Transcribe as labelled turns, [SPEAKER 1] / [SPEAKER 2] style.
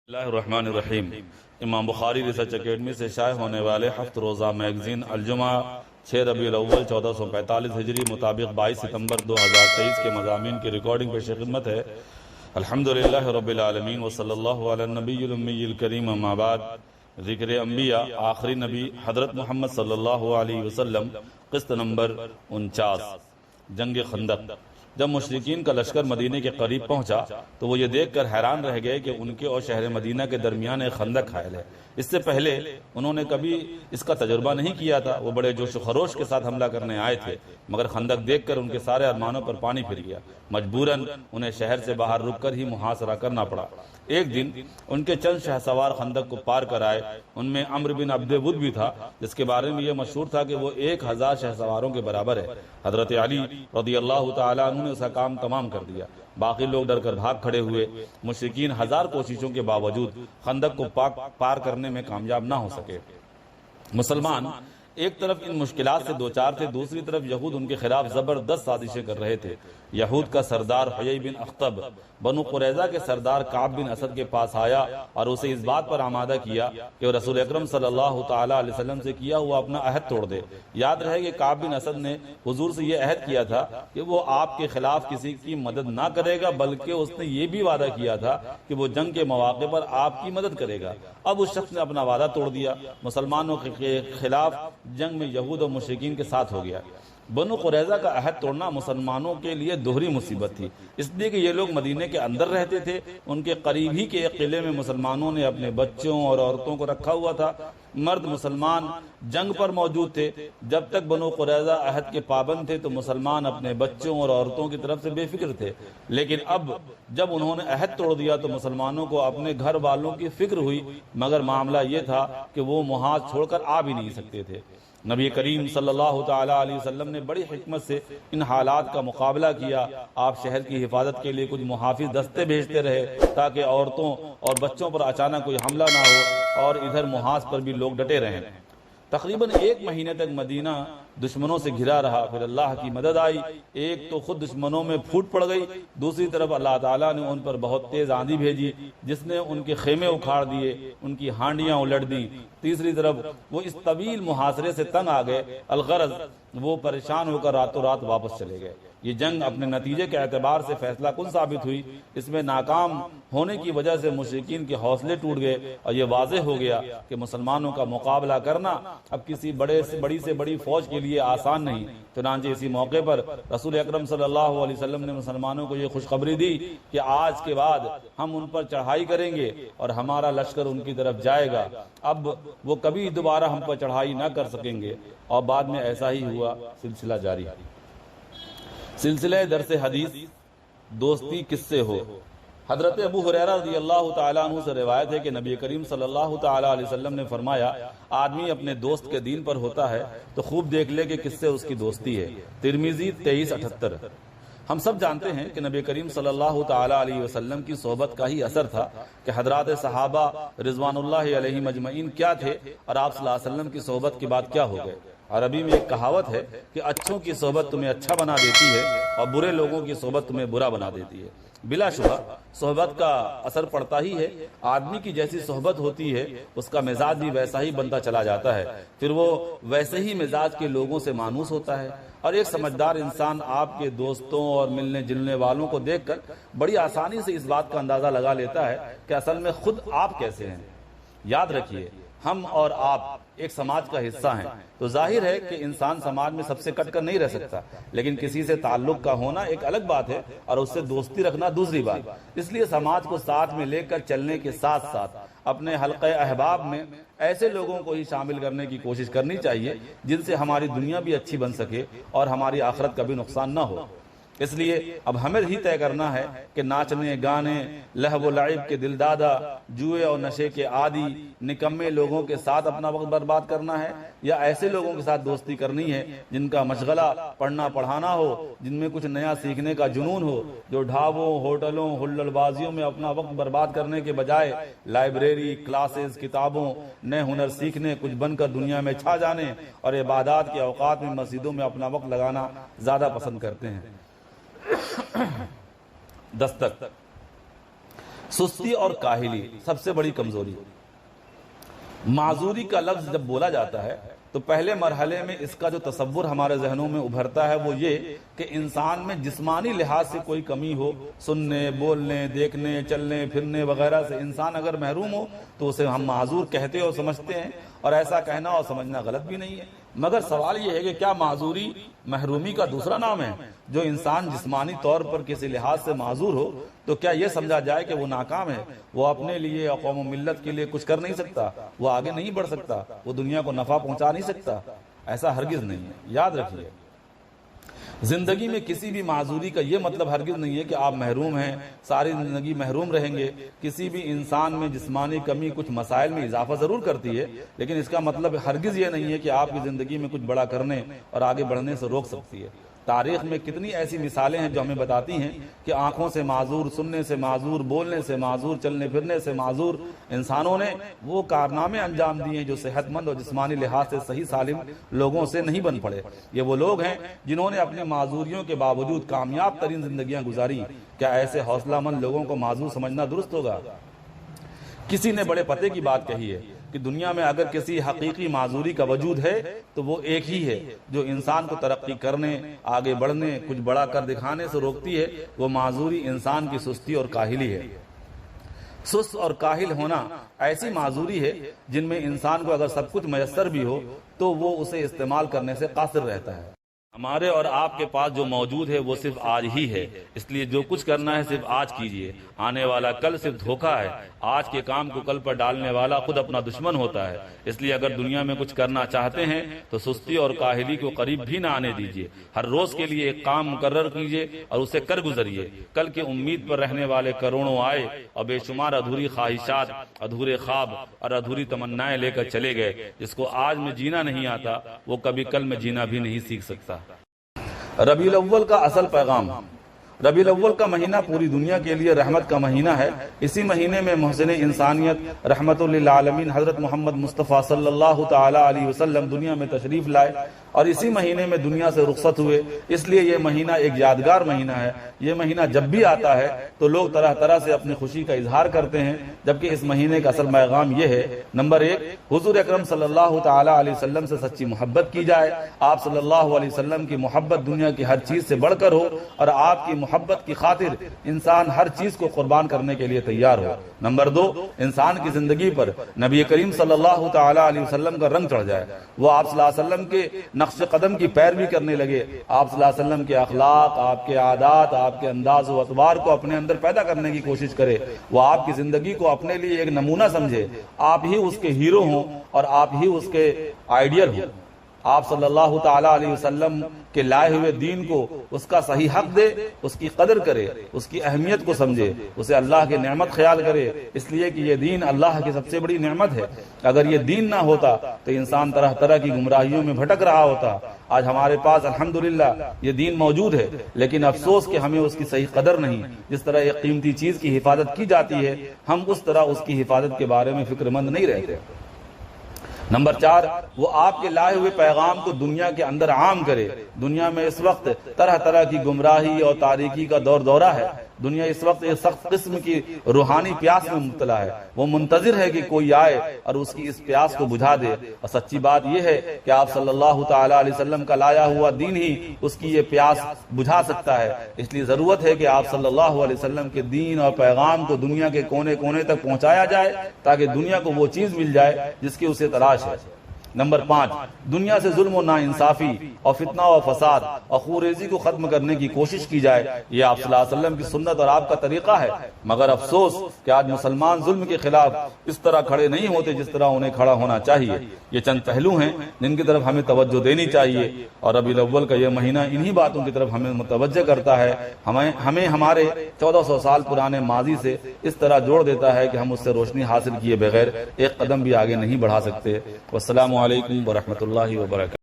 [SPEAKER 1] اللہ الرحمن الرحیم۔ امام بخاری ریسرچ اکیڈمی سے شائع ہونے والے ہفت روزہ میگزین الجمعہ 6 ربیع الاول 1445 ہجری مطابق 22 ستمبر 2023 کے مضامین کی ریکارڈنگ پیش خدمت ہے۔ الحمدللہ رب العالمین وصلی اللہ علی النبی الامی الکریم، اما بعد۔ ذکر انبیاء، آخری نبی حضرت محمد صلی اللہ علیہ وسلم، قسط نمبر 49، جنگ خندق۔ جب مشرکین کا لشکر مدینہ کے قریب پہنچا تو وہ یہ دیکھ کر حیران رہ گئے کہ ان کے اور شہر مدینہ کے درمیان ایک خندق حائل ہے۔ اس سے پہلے انہوں نے کبھی اس کا تجربہ نہیں کیا تھا۔ وہ بڑے جوش و خروش کے ساتھ حملہ کرنے آئے تھے، مگر خندق دیکھ کر ان کے سارے ارمانوں پر پانی پھر گیا۔ مجبوراً انہیں شہر سے باہر رک کر ہی محاصرہ کرنا پڑا۔ ایک دن ان کے چند شہ سوار خندق کو پار کر آئے۔ ان میں عمر بن عبد ود بھی تھا، جس کے بارے میں یہ مشہور تھا کہ وہ 1000 شہ سواروں کے برابر ہے۔ حضرت علی رضی اللہ تعالیٰ عنہ نے اس کا کام تمام کر دیا۔ باقی لوگ ڈر کر بھاگ کھڑے ہوئے۔ مشرکین 1000 کوششوں کے باوجود خندق کو پار کرنے میں کامیاب نہ ہو سکے۔ مسلمان ایک طرف ان مشکلات سے دوچار تھے، دوسری طرف یہود ان کے خلاف زبردست سازشیں کر رہے تھے۔ یہود کا سردار حیی بن اخطب بنو قریظہ کے سردار کعب بن اسد کے پاس آیا اور اسے اس بات پر آمادہ کیا کہ وہ رسول اکرم صلی اللہ تعالی علیہ وسلم سے کیا ہوا اپنا عہد توڑ دے۔ یاد رہے کہ کعب بن اسد نے حضور سے یہ عہد کیا تھا کہ وہ آپ کے خلاف کسی کی مدد نہ کرے گا، بلکہ اس نے یہ بھی وعدہ کیا تھا کہ وہ جنگ کے مواقع پر آپ کی مدد کرے گا۔ اب اس شخص نے اپنا وعدہ توڑ دیا، مسلمانوں کے خلاف جنگ میں یہود اور مشرکین کے ساتھ ہو گیا۔ بنو قریظہ کا عہد توڑنا مسلمانوں کے لیے دوہری مصیبت تھی، اس لیے کہ یہ لوگ مدینے کے اندر رہتے تھے۔ ان کے قریب ہی کے ایک قلعے میں مسلمانوں نے اپنے بچوں اور عورتوں کو رکھا ہوا تھا۔ مرد مسلمان جنگ پر موجود تھے۔ جب تک بنو قریظہ عہد کے پابند تھے تو مسلمان اپنے بچوں اور عورتوں کی طرف سے بے فکر تھے، لیکن اب جب انہوں نے عہد توڑ دیا تو مسلمانوں کو اپنے گھر والوں کی فکر ہوئی، مگر معاملہ یہ تھا کہ وہ محاذ چھوڑ کر آ بھی نہیں سکتے تھے۔ نبی کریم صلی اللہ تعالی علیہ وسلم نے بڑی حکمت سے ان حالات کا مقابلہ کیا۔ آپ شہر کی حفاظت کے لیے کچھ محافظ دستے بھیجتے رہے تاکہ عورتوں اور بچوں پر اچانک کوئی حملہ نہ ہو، اور ادھر محاذ پر بھی لوگ ڈٹے رہیں۔ تقریباً 1 مہینے تک مدینہ دشمنوں سے گھرا رہا، پھر اللہ کی مدد آئی۔ ایک تو خود دشمنوں میں پھوٹ پڑ گئی، دوسری طرف اللہ تعالیٰ نے ان پر بہت تیز آندھی بھیجی جس نے ان کے خیمے اکھاڑ دیے، ان کی ہانڈیاں الٹ دیں۔ تیسری طرف وہ اس طویل محاصرے سے تنگ آ گئے، الغرض وہ پریشان ہو کر راتوں رات واپس چلے گئے۔ یہ جنگ اپنے نتیجے کے اعتبار سے فیصلہ کن ثابت ہوئی۔ اس میں ناکام ہونے کی وجہ سے مشرکین کے حوصلے ٹوٹ گئے اور یہ واضح ہو گیا کہ مسلمانوں کا مقابلہ کرنا اب کسی بڑی سے بڑی فوج کے لیے آسان نہیں۔ چنانچہ اسی موقع پر رسول اکرم صلی اللہ علیہ وسلم نے مسلمانوں کو یہ خوشخبری دی کہ آج کے بعد ہم ان پر چڑھائی کریں گے اور ہمارا لشکر ان کی طرف جائے گا۔ اب وہ کبھی دوبارہ ہم پر چڑھائی نہ کر سکیں گے، اور بعد میں ایسا ہی ہوا۔ سلسلہ جاری۔ سلسلہ درس حدیث، دوستی کس سے ہو۔ حضرت ابو ہریرہ رضی اللہ تعالیٰ عنہ سے روایت ہے کہ نبی کریم صلی اللہ تعالیٰ علیہ وسلم نے فرمایا، آدمی اپنے دوست کے دین پر ہوتا ہے تو خوب دیکھ لے کہ کس سے اس کی دوستی ہے۔ ترمذی 2378۔ ہم سب جانتے ہیں کہ نبی کریم صلی اللہ تعالیٰ علیہ وسلم کی صحبت کا ہی اثر تھا کہ حضرات صحابہ رضوان اللہ علیہ مجمعین کیا تھے اور آپ صلی اللہ علیہ وسلم کی صحبت کے بعد کیا ہو گئے۔ عربی میں ایک کہاوت ہے کہ اچھوں کی صحبت تمہیں اچھا بنا دیتی ہے اور برے لوگوں کی صحبت تمہیں برا بنا دیتی ہے۔ بلا شبہ صحبت کا اثر پڑتا ہی ہے۔ آدمی کی جیسی صحبت ہوتی ہے اس کا مزاج بھی ویسا ہی بنتا چلا جاتا ہے، پھر وہ ویسے ہی مزاج کے لوگوں سے مانوس ہوتا ہے۔ اور ایک سمجھدار انسان آپ کے دوستوں اور ملنے جلنے والوں کو دیکھ کر بڑی آسانی سے اس بات کا اندازہ لگا لیتا ہے کہ اصل میں خود آپ کیسے ہیں۔ یاد رکھیے، ہم اور آپ ایک سماج کا حصہ ہیں، تو ظاہر ہے کہ انسان سماج میں سب سے کٹ کر نہیں رہ سکتا، لیکن کسی سے تعلق کا ہونا ایک الگ بات ہے اور اس سے دوستی رکھنا دوسری بات۔ اس لیے سماج کو ساتھ میں لے کر چلنے کے ساتھ ساتھ اپنے حلقہ احباب میں ایسے لوگوں کو ہی شامل کرنے کی کوشش کرنی چاہیے جن سے ہماری دنیا بھی اچھی بن سکے اور ہماری آخرت کا بھی نقصان نہ ہو۔ اس لیے اب ہمیں ہی طے کرنا ہے کہ ناچنے گانے، لہو و لعب کے دل دادا، جوئے اور نشے کے عادی، نکمے لوگوں کے ساتھ اپنا وقت برباد کرنا ہے، یا ایسے لوگوں کے ساتھ دوستی کرنی ہے جن کا مشغلہ پڑھنا پڑھانا ہو، جن میں کچھ نیا سیکھنے کا جنون ہو، جو ڈھابوں، ہوٹلوں، ہلل بازیوں میں اپنا وقت برباد کرنے کے بجائے لائبریری، کلاسز، کتابوں، نئے ہنر سیکھنے، کچھ بن کر دنیا میں چھا جانے اور عبادات کے اوقات میں مسجدوں میں اپنا وقت لگانا زیادہ پسند کرتے ہیں۔ دستک سستی اور کاہلی سب سے بڑی کمزوری۔ معذوری کا لفظ جب بولا جاتا ہے تو پہلے مرحلے میں اس کا جو تصور ہمارے ذہنوں میں ابھرتا ہے وہ یہ کہ انسان میں جسمانی لحاظ سے کوئی کمی ہو، سننے، بولنے، دیکھنے، چلنے پھرنے وغیرہ سے انسان اگر محروم ہو تو اسے ہم معذور کہتے اور سمجھتے ہیں، اور ایسا کہنا اور سمجھنا غلط بھی نہیں ہے۔ مگر سوال یہ ہے کہ کیا معذوری محرومی کا دوسرا نام ہے؟ جو انسان جسمانی طور پر کسی لحاظ سے معذور ہو تو کیا یہ سمجھا جائے کہ وہ ناکام ہے، وہ اپنے لیے اور قوم و ملت کے لیے کچھ کر نہیں سکتا، وہ آگے نہیں بڑھ سکتا، وہ دنیا کو نفع پہنچا نہیں سکتا؟ ایسا ہرگز نہیں ہے۔ یاد رکھیے، زندگی میں کسی بھی معذوری کا یہ مطلب ہرگز نہیں ہے کہ آپ محروم ہیں، ساری زندگی محروم رہیں گے۔ کسی بھی انسان میں جسمانی کمی کچھ مسائل میں اضافہ ضرور کرتی ہے، لیکن اس کا مطلب ہرگز یہ نہیں ہے کہ آپ کی زندگی میں کچھ بڑا کرنے اور آگے بڑھنے سے روک سکتی ہے۔ تاریخ میں کتنی ایسی مثالیں ہیں جو ہمیں بتاتی ہیں کہ آنکھوں سے معذور، سننے سے معذور، بولنے سے معذور، چلنے پھرنے سے معذور انسانوں نے وہ کارنامے انجام دیے ہیں جو صحت مند اور جسمانی لحاظ سے صحیح سالم لوگوں سے نہیں بن پڑے۔ یہ وہ لوگ ہیں جنہوں نے اپنی معذوریوں کے باوجود کامیاب ترین زندگیاں گزاری۔ کیا ایسے حوصلہ مند لوگوں کو معذور سمجھنا درست ہوگا؟ کسی نے بڑے پتے کی بات کہی ہے کہ دنیا میں اگر کسی حقیقی معذوری کا وجود ہے تو وہ ایک ہی ہے جو انسان کو ترقی کرنے، آگے بڑھنے، کچھ بڑا کر دکھانے سے روکتی ہے۔ وہ معذوری انسان کی سستی اور کاہلی ہے۔ سست اور کاہل ہونا ایسی معذوری ہے جن میں انسان کو اگر سب کچھ میسر بھی ہو تو وہ اسے استعمال کرنے سے قاصر رہتا ہے۔ ہمارے اور آپ کے پاس جو موجود ہے وہ صرف آج ہی ہے، اس لیے جو کچھ کرنا ہے صرف آج کیجئے۔ آنے والا کل صرف دھوکہ ہے۔ آج کے کام کو کل پر ڈالنے والا خود اپنا دشمن ہوتا ہے۔ اس لیے اگر دنیا میں کچھ کرنا چاہتے ہیں تو سستی اور کاہلی کو قریب بھی نہ آنے دیجیے۔ ہر روز کے لیے ایک کام مقرر کیجیے اور اسے کر گزریے۔ کل کی امید پر رہنے والے کروڑوں آئے اور بے شمار ادھوری خواہشات، ادھورے خواب اور ادھوری تمنائیں لے کر چلے گئے۔ جس کو آج میں جینا نہیں آتا وہ کبھی کل میں جینا بھی نہیں سیکھ سکتا۔ ربیع الاول کا اصل پیغام۔ ربیع الاول کا مہینہ پوری دنیا کے لیے رحمت کا مہینہ ہے۔ اسی مہینے میں محسن انسانیت رحمت للعالمین حضرت محمد مصطفیٰ صلی اللہ تعالی علیہ وسلم دنیا میں تشریف لائے اور اسی مہینے میں دنیا سے رخصت ہوئے۔ اس لیے یہ مہینہ ایک یادگار مہینہ ہے۔ یہ مہینہ جب بھی آتا ہے تو لوگ طرح طرح سے اپنی خوشی کا اظہار کرتے ہیں، جبکہ اس مہینے کا اصل پیغام یہ ہے: نمبر 1، حضور اکرم صلی اللہ تعالی علیہ وسلم سے سچی محبت کی جائے۔ آپ صلی اللہ علیہ وسلم کی محبت دنیا کی ہر چیز سے بڑھ کر ہو اور آپ کی محبت کی خاطر انسان ہر چیز کو قربان کرنے کے لیے تیار ہو۔ نمبر 2، انسان کی زندگی پر نبی کریم صلی اللہ تعالی علیہ وسلم کا رنگ چڑھ جائے، وہ آپ صلی اللہ علیہ وسلم کے نقش قدم کی پیروی کرنے لگے، آپ صلی اللہ علیہ وسلم کے اخلاق، آپ کے عادات، آپ کے انداز و اطوار کو اپنے اندر پیدا کرنے کی کوشش کرے، وہ آپ کی زندگی کو اپنے لیے ایک نمونہ سمجھے، آپ ہی اس کے ہیرو ہوں اور آپ ہی اس کے آئیڈیل ہوں۔ آپ صلی اللہ تعالی علیہ وسلم کے لائے ہوئے دین کو اس کا صحیح حق دے، اس کی قدر کرے، اس کی اہمیت کو سمجھے، اسے اللہ کی نعمت خیال کرے، اس لیے کہ یہ دین اللہ کی سب سے بڑی نعمت ہے۔ اگر یہ دین نہ ہوتا تو انسان طرح طرح کی گمراہیوں میں بھٹک رہا ہوتا۔ آج ہمارے پاس الحمدللہ یہ دین موجود ہے، لیکن افسوس کہ ہمیں اس کی صحیح قدر نہیں۔ جس طرح ایک قیمتی چیز کی حفاظت کی جاتی ہے، ہم اس طرح اس کی حفاظت کے بارے میں فکر مند نہیں رہتے۔ نمبر 4، وہ آپ کے لائے ہوئے پیغام کو دنیا کے اندر عام کرے۔ دنیا میں اس وقت طرح طرح کی گمراہی اور تاریکی کا دورہ ہے۔ دنیا اس وقت ایک سخت قسم کی روحانی پیاس میں مبتلا ہے۔ وہ منتظر ہے کہ کوئی آئے اور اس کی اس پیاس کو بجھا دے، اور سچی بات یہ ہے کہ آپ صلی اللہ تعالی علیہ وسلم کا لایا ہوا دین ہی اس کی یہ پیاس بجھا سکتا ہے۔ اس لیے ضرورت ہے کہ آپ صلی اللہ علیہ وسلم کے دین اور پیغام کو دنیا کے کونے کونے تک پہنچایا جائے، تاکہ دنیا کو وہ چیز مل جائے جس کی اسے تلاش ہے۔ نمبر 5، دنیا سے ظلم و ناانصافی اور فتنہ و فساد اور خوریزی کو ختم کرنے کی کوشش کی جائے۔ یہ آپ صلی اللہ علیہ وسلم کی سنت اور آپ کا طریقہ ہے، مگر افسوس کہ آج مسلمان ظلم کے خلاف اس طرح کھڑے نہیں ہوتے جس طرح انہیں کھڑا ہونا چاہیے۔ یہ چند پہلو ہیں جن کی طرف ہمیں توجہ دینی چاہیے، اور ربیع الاول کا یہ مہینہ انہی باتوں کی طرف ہمیں متوجہ کرتا ہے، ہمیں ہمارے 1400 سال پرانے ماضی سے اس طرح جوڑ دیتا ہے کہ ہم اس سے روشنی حاصل کیے بغیر ایک قدم بھی آگے نہیں بڑھا سکتے۔ والسلام علیکم ورحمۃ اللہ وبرکاتہ۔